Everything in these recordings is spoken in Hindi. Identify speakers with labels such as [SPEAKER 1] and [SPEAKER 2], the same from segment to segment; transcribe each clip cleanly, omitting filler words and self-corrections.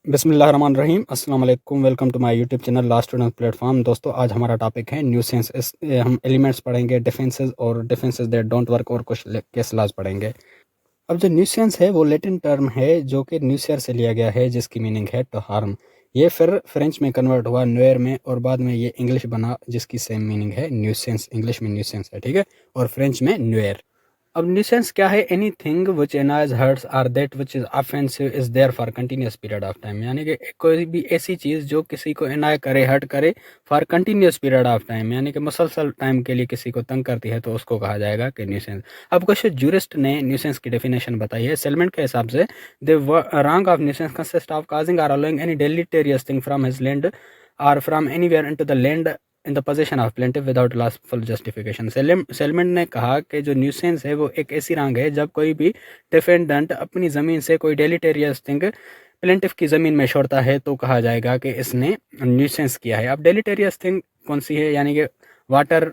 [SPEAKER 1] बिस्मिल्लाहिर्रहमानिर्रहीम अस्सलाम वालेकुम। Welcome to my YouTube channel last student platform. दोस्तों, आज हमारा टॉपिक है न्यूसेंस। हम एलिमेंट्स पढ़ेंगे, डिफेंसेस और डिफेंसेस दैट डोंट वर्क, और कुछ केस लॉज पढ़ेंगे। अब जो न्यूसेंस है वो लैटिन टर्म है जो कि न्यूसियर से लिया गया है, जिसकी मीनिंग है टू हार्म। ये फिर फ्रेंच में कन्वर्ट हुआ न्यूएर में, और बाद में ये इंग्लिश बना जिसकी सेम मीनिंग है न्यूसेंस। इंग्लिश में न्यूसेंस है, ठीक है, और फ्रेंच में न्यूएर। अब न्यूसेंस क्या है? एनीथिंग विच एनॉयज, हर्ट्स और that which is offensive is there for continuous period of time. यानी कि कोई भी ऐसी चीज़ जो किसी को एनॉय करे, हर्ट करे for continuous period of time, यानी कि मुसलसल टाइम के लिए किसी को तंग करती है, तो उसको कहा जाएगा कि न्यूसेंस। अब कुछ जूरिस्ट ने न्यूसेंस की डेफिनेशन बताई है सेलमेंट के हिसाब से। The rank of nuisance consist of causing or allowing any deleterious thing from his land or from anywhere into the land in the position of plaintiff without lawful justification. Salmond ने कहा कि जो न्यूसेंस है वो एक ऐसी रंग है जब कोई भी डिफेंडेंट अपनी ज़मीन से कोई डेलिटेरियस थिंग प्लेंटिफ की ज़मीन में छोड़ता है तो कहा जाएगा कि इसने न्यूसेंस किया है। अब डेलिटेरियस थिंग कौन सी है? यानी कि वाटर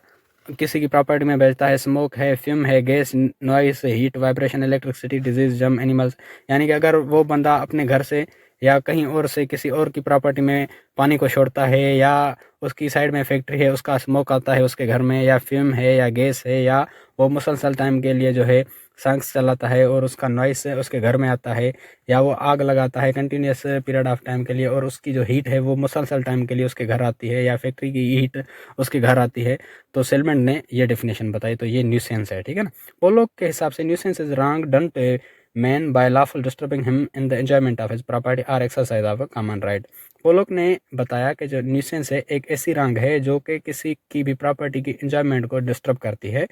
[SPEAKER 1] किसी की प्रॉपर्टी में भेजता है, स्मोक है, फ्यूम है, gas, noise, heat, vibration, electricity, disease, जम, एनिमल्स। यानी कि अगर वो बंदा अपने घर से या कहीं और से किसी और की प्रॉपर्टी में पानी को छोड़ता है, या उसकी साइड में फैक्ट्री है, उसका स्मोक आता है उसके घर में, या फ्यूम है, या गैस है, या वो मुसलसल टाइम के लिए जो है सांस चलाता है और उसका नॉइस उसके घर में आता है, या वो आग लगाता है कंटिन्यूस पीरियड ऑफ टाइम के लिए और उसकी जो हीट है वो मुसलसल टाइम के लिए उसके घर आती है, या फैक्ट्री की हीट उसके घर आती है, तो सेलमेंट ने ये डेफिनेशन बताई, तो ये न्यूसेंस है, ठीक है ना। पोलोक के हिसाब से nuisance is wrong done man by lawful disturbing him in the enjoyment of his property or exercise of a common right. Pollock ने बताया कि जो न्यूसेंस है एक ऐसी रंग है जो कि किसी की भी प्रॉपर्टी की एंजॉयमेंट को डिस्टर्ब करती है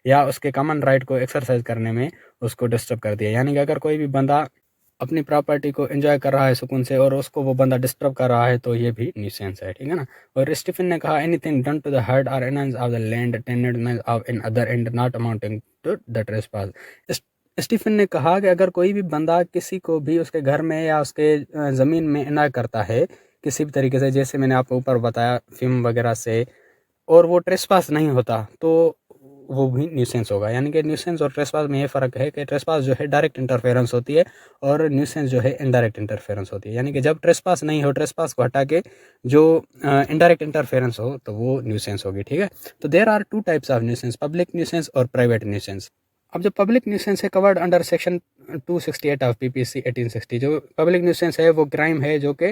[SPEAKER 1] या उसके कॉमन राइट को एक्सरसाइज करने में उसको डिस्टर्ब करती है। यानी कि अगर कोई भी बंदा अपनी प्रॉपर्टी को एंजॉय कर रहा है सुकून से और उसको वो बंदा डिस्टर्ब कर रहा है, तो ये भी न्यूसेंस है, ठीक है ना। और स्टीफन ने कहा anything done to the hurt or annoyance of the land tended of in other and not amounting to the trespass. Stephen ने कहा कि अगर कोई भी बंदा किसी को भी उसके घर में या उसके ज़मीन में एनॉय करता है किसी भी तरीके से, जैसे मैंने आपको ऊपर बताया फिल्म वगैरह से, और वो ट्रेसपास नहीं होता, तो वो भी न्यूसेंस होगा। यानी कि न्यूसेंस और ट्रेसपास में ये फ़र्क है कि ट्रेसपास जो है डायरेक्ट इंटरफेरेंस होती है और न्यूसेंस जो है इनडायरेक्ट इंटरफेरेंस होती है। यानी कि जब ट्रेसपास नहीं हो, ट्रेसपास को हटा के जो इनडायरेक्ट इंटरफेरेंस हो, तो वो न्यूसेंस होगी, ठीक है। तो there are two types of nuisance, public nuisance और प्राइवेट न्यूसेंस। अब जो पब्लिक न्यूसेंस है कवर्ड अंडर सेक्शन 268 ऑफ पीपीसी 1860। जो पब्लिक न्यूसेंस है वो क्राइम है जो कि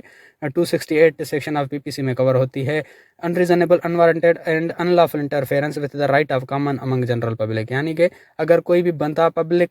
[SPEAKER 1] 268 सेक्शन ऑफ पीपीसी में कवर होती है। Unreasonable, unwarranted and unlawful interference with the right of common among general public. यानी कि अगर कोई भी बंदा पब्लिक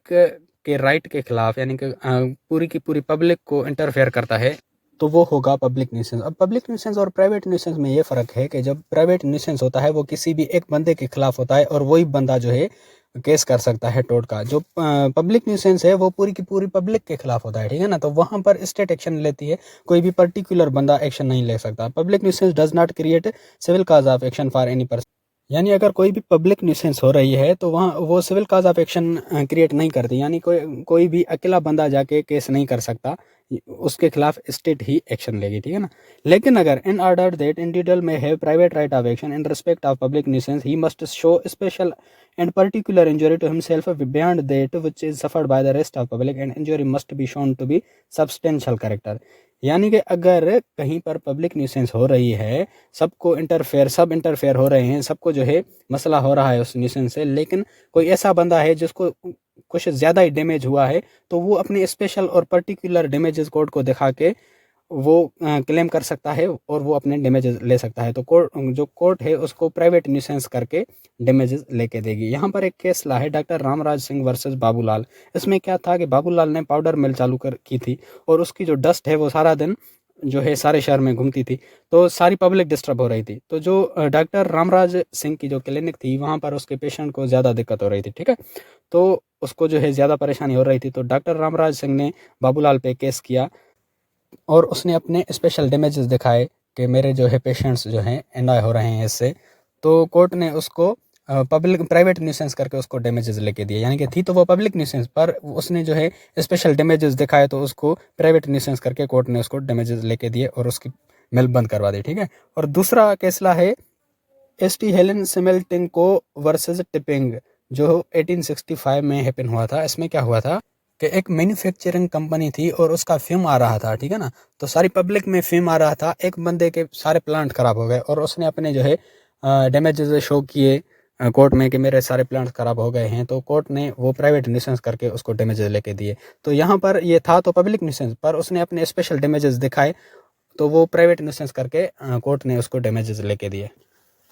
[SPEAKER 1] के राइट के खिलाफ, यानी कि पूरी की पूरी पब्लिक को इंटरफेयर करता है, तो वो होगा पब्लिक न्यूसेंस। अब पब्लिक न्यूसेंस और प्राइवेट न्यूसेंस में ये फ़र्क है कि जब प्राइवेट न्यूसेंस होता है वो किसी भी एक बंदे के खिलाफ होता है और वही बंदा जो है केस कर सकता है टोर्ट का। जो पब्लिक न्यूसेंस है वो पूरी की पूरी पब्लिक के खिलाफ होता है, ठीक है ना। तो वहाँ पर स्टेट एक्शन लेती है, कोई भी पर्टिकुलर बंदा एक्शन नहीं ले सकता। Public nuisance does not create civil cause of action for any person. यानी अगर कोई भी पब्लिक न्यूसेंस हो रही है तो वहाँ वो civil cause of action create नहीं करती। यानी कोई भी अकेला बंदा जाके केस नहीं कर सकता, उसके खिलाफ स्टेट ही एक्शन लेगी, ठीक है ना। लेकिन अगर in order that individual may have private right of action in respect of public nuisance, he must show special and particular injury to himself beyond that which is suffered by the rest of public, and injury must be shown to be substantial character. यानी कि अगर कहीं पर पब्लिक न्यूसेंस हो रही है, सबको सब इंटरफेयर हो रहे हैं, सबको जो है मसला हो रहा है उस न्यूसेंस से, लेकिन कोई ऐसा बंदा है जिसको कुछ ज़्यादा ही डैमेज हुआ है, तो वो अपने स्पेशल और पर्टिकुलर डैमेजेस कोर्ट को दिखा के वो क्लेम कर सकता है और वो अपने डैमेजेस ले सकता है। तो कोर्ट है उसको प्राइवेट न्यूसेंस करके डैमेजेस लेके देगी। यहाँ पर एक केस ला है डॉक्टर रामराज सिंह वर्सेस बाबूलाल। इसमें क्या था कि बाबूलाल ने पाउडर मिल चालू की थी और उसकी जो डस्ट है वो सारा दिन जो है सारे शहर में घूमती थी, तो सारी पब्लिक डिस्टर्ब हो रही थी। तो जो डॉक्टर रामराज सिंह की जो क्लिनिक थी वहाँ पर उसके पेशेंट को ज़्यादा दिक्कत हो रही थी, ठीक है। तो उसको जो है ज़्यादा परेशानी हो रही थी, तो डॉक्टर रामराज सिंह ने बाबूलाल पे केस किया और उसने अपने स्पेशल डैमेजेस दिखाए कि मेरे जो है पेशेंट्स जो हैं एंजॉय हो रहे हैं इससे। तो कोर्ट ने उसको प्राइवेट न्यूसेंस करके उसको डैमेजेस लेके दिए। यानी कि थी तो वो पब्लिक न्यूसेंस, पर उसने जो है स्पेशल डैमेजेस दिखाए, तो उसको प्राइवेट न्यूसेंस करके कोर्ट ने उसको डैमेजेस लेके दिए और उसकी मिल बंद करवा दी, ठीक है। और दूसरा केसला है एसटी हेलन सिमेल्टिंको वर्सेस टिपिंग, जो 1865 में हैपन हुआ था। इसमें क्या हुआ था कि एक मैन्युफैक्चरिंग कंपनी थी और उसका फ्यूम आ रहा था, ठीक है ना। तो सारी पब्लिक में फ्यूम आ रहा था, एक बंदे के सारे प्लांट खराब हो गए और उसने अपने जो है डैमेजेस शो किए कोर्ट में कि मेरे सारे प्लांट्स खराब हो गए हैं। तो कोर्ट ने वो प्राइवेट न्यूसेंस करके उसको डैमेजेस लेके दिए। तो यहाँ पर ये था तो पब्लिक न्यूसेंस, पर उसने अपने स्पेशल डैमेजेस दिखाए, तो वो प्राइवेट न्यूसेंस करके कोर्ट ने उसको डैमेजेस लेके दिए।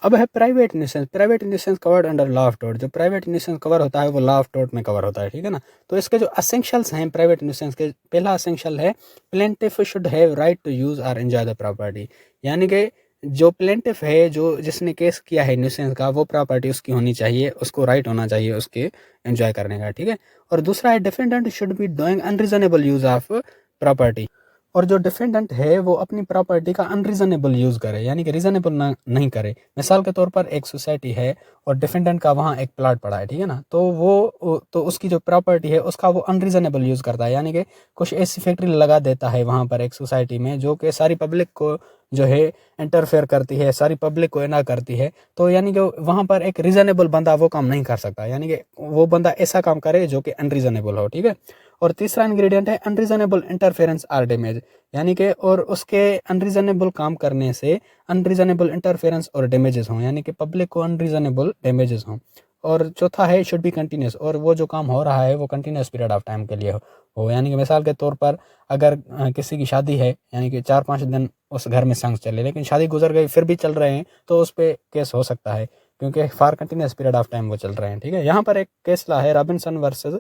[SPEAKER 1] अब है private nuisance. Private nuisance covered under law of tort. जो प्राइवेट न्यूसेंस कवर होता है वो लॉ ऑफ टॉर्ट में कवर होता है, ठीक है ना। तो इसके जो असेंशियल्स हैं प्राइवेट न्यूसेंस के, पहला असेंशियल है plaintiff should have right to use और एंजॉय द प्रॉपर्टी। यानी कि जो प्लेंटिफ है, जो जिसने केस किया है न्यूसेंस का, वो प्रॉपर्टी उसकी होनी चाहिए, उसको राइट होना चाहिए उसके एंजॉय करने का, ठीक है। और दूसरा है defendant should be doing unreasonable use of property. और जो डिफेंडेंट है वो अपनी प्रॉपर्टी का अनरीजनेबल यूज़ करे, यानी कि रीजनेबल ना नहीं करे। मिसाल के तौर पर एक सोसाइटी है और डिफेंडेंट का वहाँ एक प्लाट पड़ा है, ठीक है ना। तो वो तो उसकी जो प्रॉपर्टी है उसका वो अनरीजनेबल यूज़ करता है, यानी कि कुछ ऐसी फैक्ट्री लगा देता है वहाँ पर एक सोसाइटी में, जो कि सारी पब्लिक को जो है इंटरफेयर करती है, सारी पब्लिक को ना करती है। तो यानी कि वहाँ पर एक रीजनेबल बंदा वो काम नहीं कर सकता, यानी कि वो बंदा ऐसा काम करे जो कि अनरीजनेबल हो, ठीक है। और तीसरा इंग्रेडिएंट है अनरीजनेबल इंटरफेरेंस आर डैमेज, यानी कि और उसके अनरीजनेबल काम करने से अनरीजनेबल इंटरफेरेंस और डैमेजेस हों, यानी कि पब्लिक को अनरीजनेबल डैमेजेस हों। और चौथा है शुड बी कंटिन्यूस, और वो जो काम हो रहा है वो कंटिन्यूस पीरियड ऑफ टाइम के लिए हो। यानी कि मिसाल के तौर पर अगर किसी की शादी है, यानी कि 4-5 दिन उस घर में संग चले, लेकिन शादी गुजर गई फिर भी चल रहे हैं, तो उस पर केस हो सकता है, क्योंकि for continuous period of time वो चल रहे हैं, ठीक है। यहाँ पर एक केस ला है रॉबिन्सन वर्सेस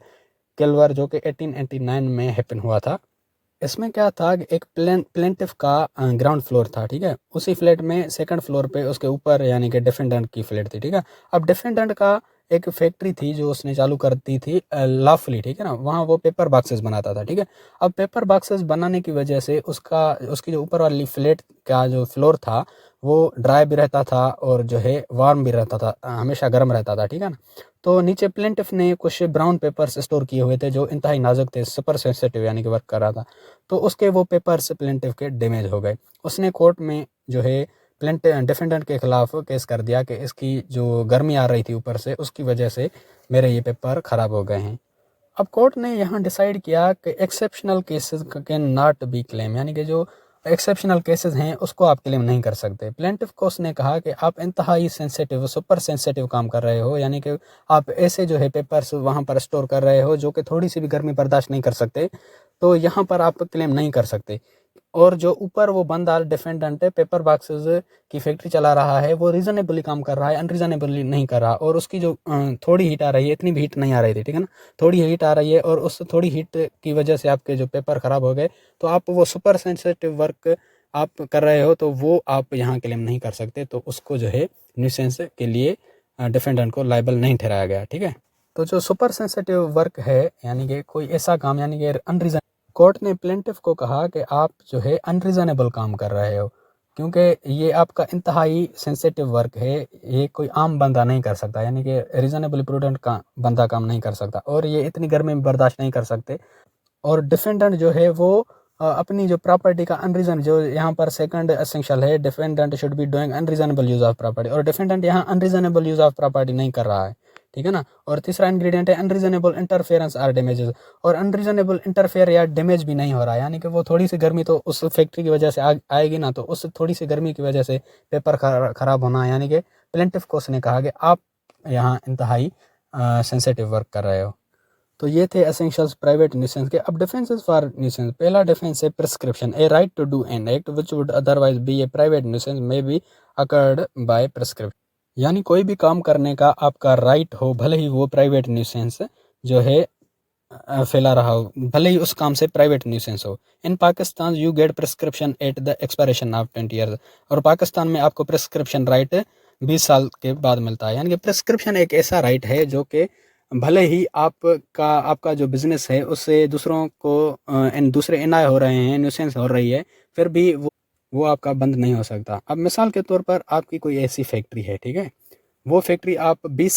[SPEAKER 1] केल्वर, जो कि 1889 में हैपन हुआ था। इसमें क्या था कि एक प्लेंटिफ का ग्राउंड फ्लोर था, ठीक है। उसी फ्लैट में सेकंड फ्लोर पे उसके ऊपर यानी कि डिफेंडेंट की फ्लैट थी, ठीक है। अब डिफेंडेंट का एक फैक्ट्री थी जो उसने चालू कर दी थी लॉफुली, ठीक है ना। वहाँ वो पेपर बॉक्सेस बनाता था, ठीक है। अब पेपर बॉक्सेस बनाने की वजह से उसकी जो ऊपर वाली फ्लैट का जो फ्लोर था वो ड्राई भी रहता था और जो है वार्म भी रहता था, हमेशा गर्म रहता था, ठीक है ना। तो नीचे प्लेंटिफ ने कुछ ब्राउन पेपर्स स्टोर किए हुए थे जो इंतहाई नाजुक थे, सुपर सेंसिटिव यानी कि वर्क कर रहा था। तो उसके वो पेपर्स प्लेंटिफ के डैमेज हो गए। उसने कोर्ट में जो है डिफेंडेंट के खिलाफ केस कर दिया कि इसकी जो गर्मी आ रही थी ऊपर से, उसकी वजह से मेरे ये पेपर ख़राब हो गए हैं। अब कोर्ट ने यहाँ डिसाइड किया कि exceptional cases can not be claim, यानी कि जो एक्सेप्शनल केसेस हैं उसको आप क्लेम नहीं कर सकते। प्लेंटिफ को उसने कहा कि आप इंतहाई सेंसिटिव, सुपर सेंसिटिव काम कर रहे हो, यानी कि आप ऐसे जो है पेपर्स वहाँ पर स्टोर कर रहे हो जो कि थोड़ी सी भी गर्मी बर्दाश्त नहीं कर सकते, तो यहाँ पर आप क्लेम नहीं कर सकते। और जो ऊपर वो बंदा डिफेंडेंट पेपर बॉक्सेस की फैक्ट्री चला रहा है वो रीजनेबली काम कर रहा है, अनरीजनेबली नहीं कर रहा। और उसकी जो थोड़ी हीट आ रही है, इतनी भी हीट नहीं आ रही थी, ठीक है ना, थोड़ी हीट आ रही है, और उस थोड़ी हीट की वजह से आपके जो पेपर ख़राब हो गए, तो आप वो सुपर सेंसिटिव वर्क आप कर रहे हो, तो वो आप यहाँ क्लेम नहीं कर सकते। तो उसको जो है न्यूसेंस के लिए डिफेंडेंट को लायबल नहीं ठहराया गया, ठीक है। तो जो सुपर सेंसिटिव वर्क है, यानी कि कोई ऐसा काम, यानी कि अनरीजन, कोर्ट ने प्लेंटिफ को कहा कि आप जो है अनरीजनेबल काम कर रहे हो, क्योंकि ये आपका इंतहाई सेंसिटिव वर्क है, ये कोई आम बंदा नहीं कर सकता, यानी कि रीजनेबली प्रूडेंट का बंदा काम नहीं कर सकता, और ये इतनी गर्मी में बर्दाश्त नहीं कर सकते। और डिफेंडेंट जो है वो अपनी जो प्रॉपर्टी का अनरीजन, जो यहाँ पर सेकंड एसेंशियल है, defendant should be doing unreasonable use of property, और डिफेंडेंट यहाँ अनरीजनेबल यूज़ ऑफ प्रॉपर्टी नहीं कर रहा है, ठीक है ना। और तीसरा इंग्रेडिएंट है अनरीजनेबल इंटरफेरेंस आर डैमेजेस, और अनरीजनेबल इंटरफेयर या डैमेज भी नहीं हो रहा है, यानी कि वो थोड़ी सी गर्मी तो उस फैक्ट्री की वजह से आएगी ना, तो उस थोड़ी सी गर्मी की वजह से पेपर ख़राब होना, यानी कि प्लेंटिफ को उसने कहा कि आप यहाँ इंतहाई सेंसिटिव वर्क कर रहे हो। तो ये थे एसेंशियल्स प्राइवेट न्यूसेंस के। अब डिफेंसेस फॉर न्यूसेंस, पहला डिफेंस है prescription, a right to do an act which would otherwise be a private nuisance may be acquired by prescription, यानी कोई भी काम करने का आपका राइट हो, भले ही वो प्राइवेट न्यूसेंस जो है फैला रहा हो, भले ही उस काम से प्राइवेट न्यूसेंस हो। In Pakistan you get prescription at the expiration of 20 years, और पाकिस्तान में आपको प्रिस्क्रिप्शन राइट 20 साल के बाद मिलता है। यानी कि प्रिस्क्रिप्शन एक ऐसा राइट है जो कि भले ही आपका जो बिजनेस है उससे दूसरों को दूसरे इनाय हो रहे हैं, न्यूसेंस हो रही है, फिर भी वो आपका बंद नहीं हो सकता। अब मिसाल के तौर पर आपकी कोई ऐसी फैक्ट्री है, ठीक है, वो फैक्ट्री आप 20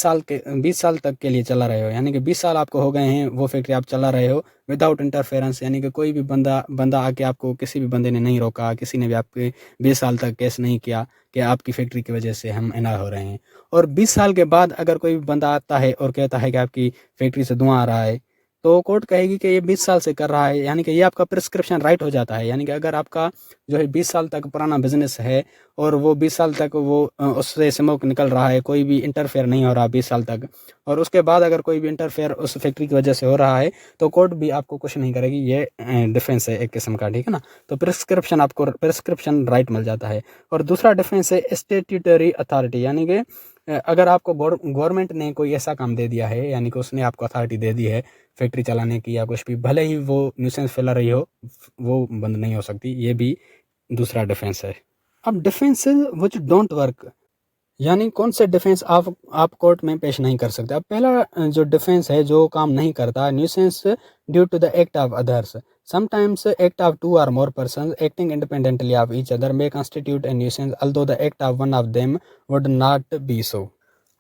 [SPEAKER 1] साल तक के लिए चला रहे हो, यानी कि 20 साल आपको हो गए हैं, वो फैक्ट्री आप चला रहे हो विदाउट इंटरफेरेंस, यानी कि कोई भी बंदा आके आपको, किसी भी बंदे ने नहीं रोका, किसी ने भी आपके 20 साल तक केस नहीं किया कि आपकी फैक्ट्री की वजह से हम इनार हो रहे हैं। और 20 साल के बाद अगर कोई भी बंदा आता है और कहता है कि आपकी फैक्ट्री से धुआं आ रहा है, तो कोर्ट कहेगी कि ये 20 साल से कर रहा है, यानी कि ये आपका प्रिस्क्रिप्शन राइट हो जाता है। यानी कि अगर आपका जो है 20 साल तक पुराना बिजनेस है और वो 20 साल तक वो उससे स्मोक निकल रहा है, कोई भी इंटरफेयर नहीं हो रहा 20 साल तक, और उसके बाद अगर कोई भी इंटरफेयर उस फैक्ट्री की वजह से हो रहा है, तो कोर्ट भी आपको कुछ नहीं करेगी। ये डिफेंस है एक किस्म का, ठीक है ना। तो प्रिस्क्रिप्शन, आपको प्रिस्क्रिप्शन राइट मिल जाता है। और दूसरा डिफेंस है स्टेट्यूटरी अथॉरिटी, यानी कि अगर आपको गवर्नमेंट ने कोई ऐसा काम दे दिया है, यानी कि उसने आपको अथॉरिटी दे दी है फैक्ट्री चलाने की या कुछ भी, भले ही वो न्यूसेंस फैला रही हो, वो बंद नहीं हो सकती। ये भी दूसरा डिफेंस है। अब डिफेंसेस व्हिच डोंट वर्क, यानी कौन से डिफेंस आप कोर्ट में पेश नहीं कर सकते। अब पहला जो डिफेंस है जो काम नहीं करता, nuisance due to the act of others. Sometimes act of 2 or more persons acting independently of each other may constitute a nuisance although the act of one of them would not be so।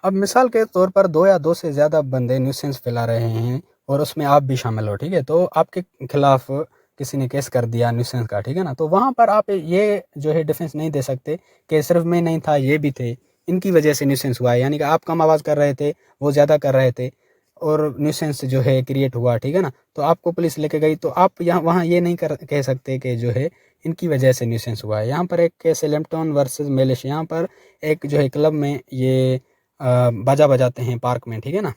[SPEAKER 1] अब मिसाल के तौर पर 2 या 2 से ज़्यादा बंदे न्यूसेंस फैला रहे हैं और उसमें आप भी शामिल हो, ठीक है, तो आपके खिलाफ किसी ने केस कर दिया न्यूसेंस का, ठीक है ना, तो वहाँ पर आप ये जो है डिफेंस नहीं दे सकते कि सिर्फ मैं नहीं था, ये भी थे, इनकी वजह से न्यूसेंस हुआ है। यानी कि आप कम आवाज़ कर रहे थे, वो ज़्यादा कर रहे थे और न्यूसेंस जो है क्रिएट हुआ, ठीक है ना, तो आपको पुलिस लेके गई, तो आप यहाँ वहाँ ये नहीं कह सकते कि जो है इनकी वजह से न्यूसेंस हुआ है। यहाँ पर एक केस है लैम्पटन वर्सेस मेलिश। यहाँ पर एक जो है क्लब में ये बाजा बजाते हैं पार्क में, ठीक है ना,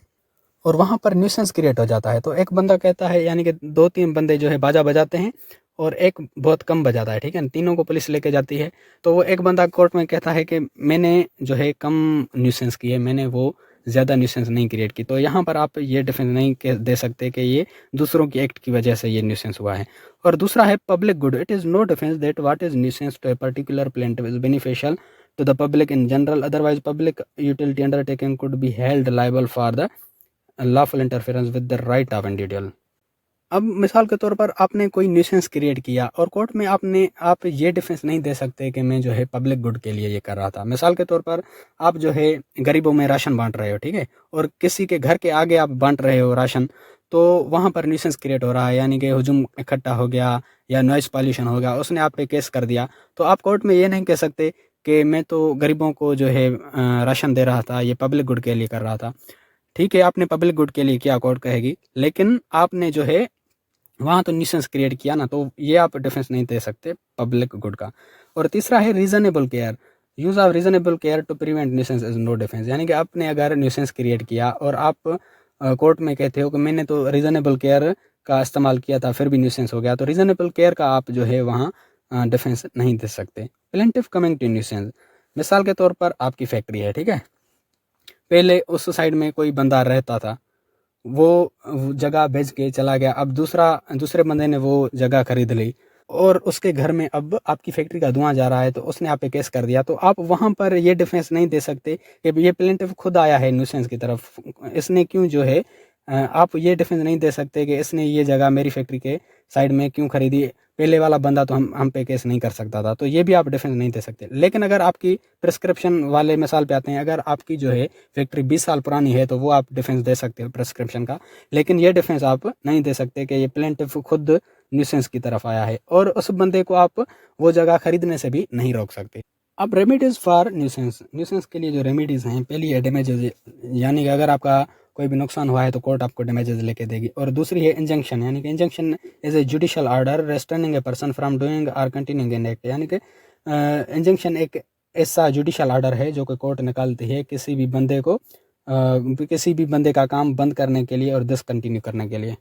[SPEAKER 1] और वहाँ पर न्यूसेंस क्रिएट हो जाता है। तो एक बंदा कहता है, यानी कि 2-3 बंदे जो है बाजा बजाते हैं और एक बहुत कम बजाता है, ठीक है ना, तीनों को पुलिस लेके जाती है। तो वो एक बंदा कोर्ट में कहता है कि मैंने जो है कम न्यूसेंस की है, मैंने वो ज़्यादा न्यूसेंस नहीं क्रिएट की। तो यहाँ पर आप ये डिफेंस नहीं दे सकते कि ये दूसरों की एक्ट की वजह से ये न्यूसेंस हुआ है। और दूसरा है public good. It is no defence that what is nuisance to a particular plaintiff is beneficial to the public in general, otherwise public utility undertaking could be held liable for the lawful interference with the right of individual। अब मिसाल के तौर पर आपने कोई न्यूसेंस क्रिएट किया और कोर्ट में आप ये डिफेंस नहीं दे सकते कि मैं जो है पब्लिक गुड के लिए ये कर रहा था। मिसाल के तौर पर आप जो है गरीबों में राशन बांट रहे हो, ठीक है, और किसी के घर के आगे आप बांट रहे हो राशन, तो वहाँ पर न्यूसेंस क्रिएट हो रहा है, यानी कि हुजूम इकट्ठा हो गया या नॉइस पॉल्यूशन हो गया, उसने आप पे केस कर दिया। तो आप कोर्ट में ये नहीं कह सकते कि मैं तो गरीबों को जो है राशन दे रहा था, ये पब्लिक गुड के लिए कर रहा था। ठीक है, आपने पब्लिक गुड के लिए किया, कोर्ट कहेगी, लेकिन आपने जो है वहाँ तो न्यूसेंस क्रिएट किया ना, तो ये आप डिफेंस नहीं दे सकते पब्लिक गुड का। और तीसरा है reasonable care. Use of reasonable care to prevent nuisance is no defence. यानी कि आपने अगर न्यूसेंस क्रिएट किया और आप कोर्ट में कहते हो कि मैंने तो रीजनेबल केयर का इस्तेमाल किया था फिर भी न्यूसेंस हो गया, तो रीजनेबल केयर का आप जो है वहाँ डिफेंस नहीं दे सकते। Plaintiff coming to nuisance. मिसाल के तौर पर आपकी फैक्ट्री है, ठीक है, पहले उस साइड में कोई बंदा रहता था, वो जगह बेच के चला गया, अब दूसरे बंदे ने वो जगह खरीद ली और उसके घर में अब आपकी फैक्ट्री का धुआं जा रहा है, तो उसने आप पे केस कर दिया। तो आप वहाँ पर ये डिफेंस नहीं दे सकते कि ये प्लेंटिफ खुद आया है न्यूसेंस की तरफ, इसने क्यों जो है आप ये डिफेंस नहीं दे सकते कि इसने ये जगह मेरी फैक्ट्री के साइड में क्यों खरीदी, पहले वाला बंदा तो हम पे केस नहीं कर सकता था। तो ये भी आप डिफेंस नहीं दे सकते। लेकिन अगर आपकी प्रिस्क्रिप्शन वाले मिसाल पे आते हैं, अगर आपकी जो है फैक्ट्री 20 साल पुरानी है, तो वो आप डिफेंस दे सकते हो प्रिस्क्रिप्शन का। लेकिन ये डिफेंस आप नहीं दे सकते कि ये प्लेंटिफ खुद न्यूसेंस की तरफ आया है, और उस बंदे को आप वो जगह खरीदने से भी नहीं रोक सकते। अब रेमेडीज़ फॉर न्यूसेंस। न्यूसेंस के लिए जो रेमेडीज़ हैं, पहली है डैमेजेज, यानी कि अगर आपका कोई भी नुकसान हुआ है तो कोर्ट आपको डैमेजेस लेके देगी। और दूसरी है इंजंक्शन, यानी कि injunction is a judicial order restraining a person from doing और कंटिन्यूइंग एन एक्ट। यानी कि इंजंक्शन एक ऐसा जुडिशियल ऑर्डर है जो कि कोर्ट निकालती है किसी भी बंदे को किसी भी बंदे का काम बंद करने के लिए और डिसकंटिन्यू करने के लिए।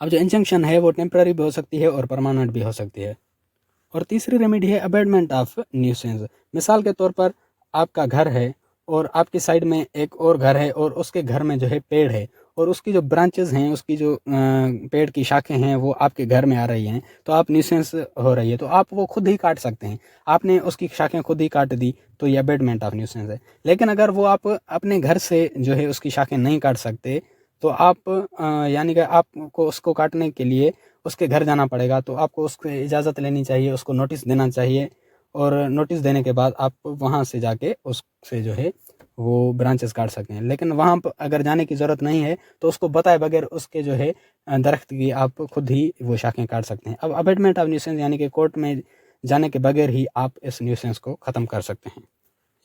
[SPEAKER 1] अब जो इंजंक्शन है वो टेम्पररी भी हो सकती है और परमानेंट भी हो सकती है। और तीसरी रेमेडी है अबेटमेंट ऑफ न्यूसेंस। मिसाल के तौर पर आपका घर है और आपकी साइड में एक और घर है और उसके घर में जो है पेड़ है और उसकी जो ब्रांचेस हैं, उसकी जो पेड़ की शाखें हैं वो आपके घर में आ रही हैं, तो आप न्यूसेंस हो रही है, तो आप वो खुद ही काट सकते हैं। आपने उसकी शाखें खुद ही काट दी तो ये अबेटमेंट ऑफ न्यूसेंस है। लेकिन अगर वो आप अपने घर से जो है उसकी शाखें नहीं काट सकते, तो आप यानी कि आपको उसको काटने के लिए उसके घर जाना पड़ेगा, तो आपको उससे इजाज़त लेनी चाहिए, उसको नोटिस देना चाहिए, और नोटिस देने के बाद आप वहाँ से जाके उससे जो है वो ब्रांचेस काट सकते हैं। लेकिन वहाँ पर अगर जाने की ज़रूरत नहीं है तो उसको बताए बगैर उसके जो है दरख्त की आप खुद ही वो शाखें काट सकते हैं। अब अबेटमेंट ऑफ न्यूसेंस यानी कि कोर्ट में जाने के बगैर ही आप इस न्यूसेंस को ख़त्म कर सकते हैं।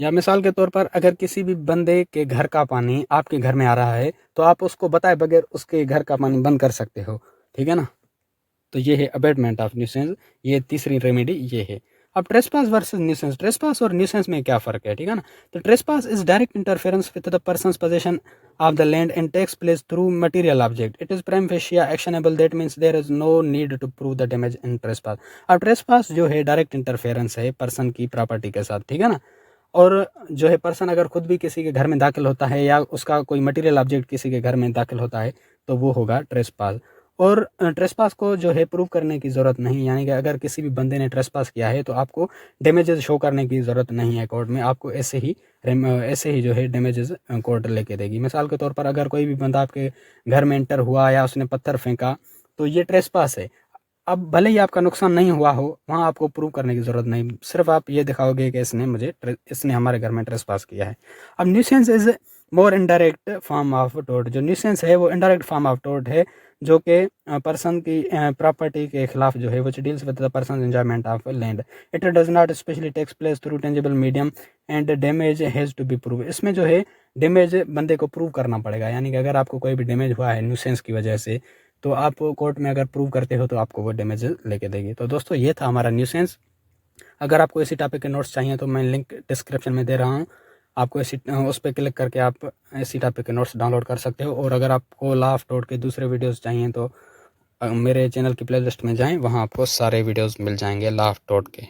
[SPEAKER 1] या मिसाल के तौर पर अगर किसी भी बंदे के घर का पानी आपके घर में आ रहा है तो आप उसको बताए बगैर उसके घर का पानी बंद कर सकते हो, ठीक है ना। तो ये है अबेटमेंट ऑफ न्यूसेंस, ये तीसरी रेमेडी ये है। अब ट्रेसपास वर्सेस न्यूसेंस, ट्रेसपास और न्यूसेंस में क्या फ़र्क है, ठीक है ना। तो trespass is direct interference with the person's possession of the land and takes place through material object, it is prima facie actionable, that means there is no need to prove the damage in trespass. अब ट्रेसपास जो है डायरेक्ट इंटरफेरेंस है पर्सन की प्रॉपर्टी के साथ, ठीक है ना। और जो है पर्सन अगर खुद भी किसी के घर में दाखिल होता है या उसका कोई मटेरियल ऑब्जेक्ट किसी के घर में दाखिल होता है तो वो होगा ट्रेसपास। और ट्रेसपास को जो है प्रूव करने की ज़रूरत नहीं, यानी कि अगर किसी भी बंदे ने ट्रेसपास किया है तो आपको डैमेजेस शो करने की ज़रूरत नहीं है कोर्ट में, आपको ऐसे ही जो है डैमेजेस कोर्ट लेके देगी। मिसाल के तौर पर अगर कोई भी बंदा आपके घर में एंटर हुआ या उसने पत्थर फेंका तो ये ट्रेसपास है। अब भले ही आपका नुकसान नहीं हुआ हो, वहाँ आपको प्रूव करने की ज़रूरत नहीं, सिर्फ आप ये दिखाओगे कि इसने हमारे घर में ट्रेसपास किया है। अब nuisance is more indirect form of tort, जो न्यूसेंस है वो इनडायरेक्ट फॉर्म ऑफ टोर्ट है जो कि पर्सन की प्रॉपर्टी के खिलाफ जो है which deals with the person enjoyment of land, it does not specially takes place through tangible medium and damage has to be prove. इसमें जो है डैमेज बंदे को प्रूव करना पड़ेगा, यानी कि अगर आपको कोई भी डैमेज हुआ है न्यूसेंस की वजह से तो आप कोर्ट में अगर प्रूव करते हो तो आपको वो डैमेज लेके देगी। तो दोस्तों ये था हमारा न्यूसेंस। अगर आपको इसी टॉपिक के नोट्स चाहिए तो मैं लिंक डिस्क्रिप्शन में दे रहा हूँ, आपको उस पर क्लिक करके आप इसी टॉपिक के नोट्स डाउनलोड कर सकते हो। और अगर आपको लॉ ऑफ टोर्ट के दूसरे वीडियोस चाहिए तो मेरे चैनल की प्लेलिस्ट में जाएं, वहाँ आपको सारे वीडियोस मिल जाएंगे लॉ ऑफ टोर्ट के।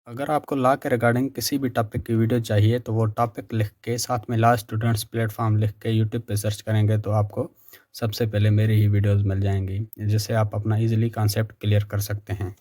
[SPEAKER 1] अगर आपको लॉ के रिगार्डिंग किसी भी टॉपिक की वीडियो चाहिए तो वो टॉपिक लिख के साथ में लॉ स्टूडेंट्स प्लेटफॉर्म लिख के यूट्यूब पे सर्च करेंगे तो आपको सबसे पहले मेरी ही वीडियोस मिल जाएंगी, जिससे आप अपना इजीली कॉन्सेप्ट क्लियर कर सकते हैं।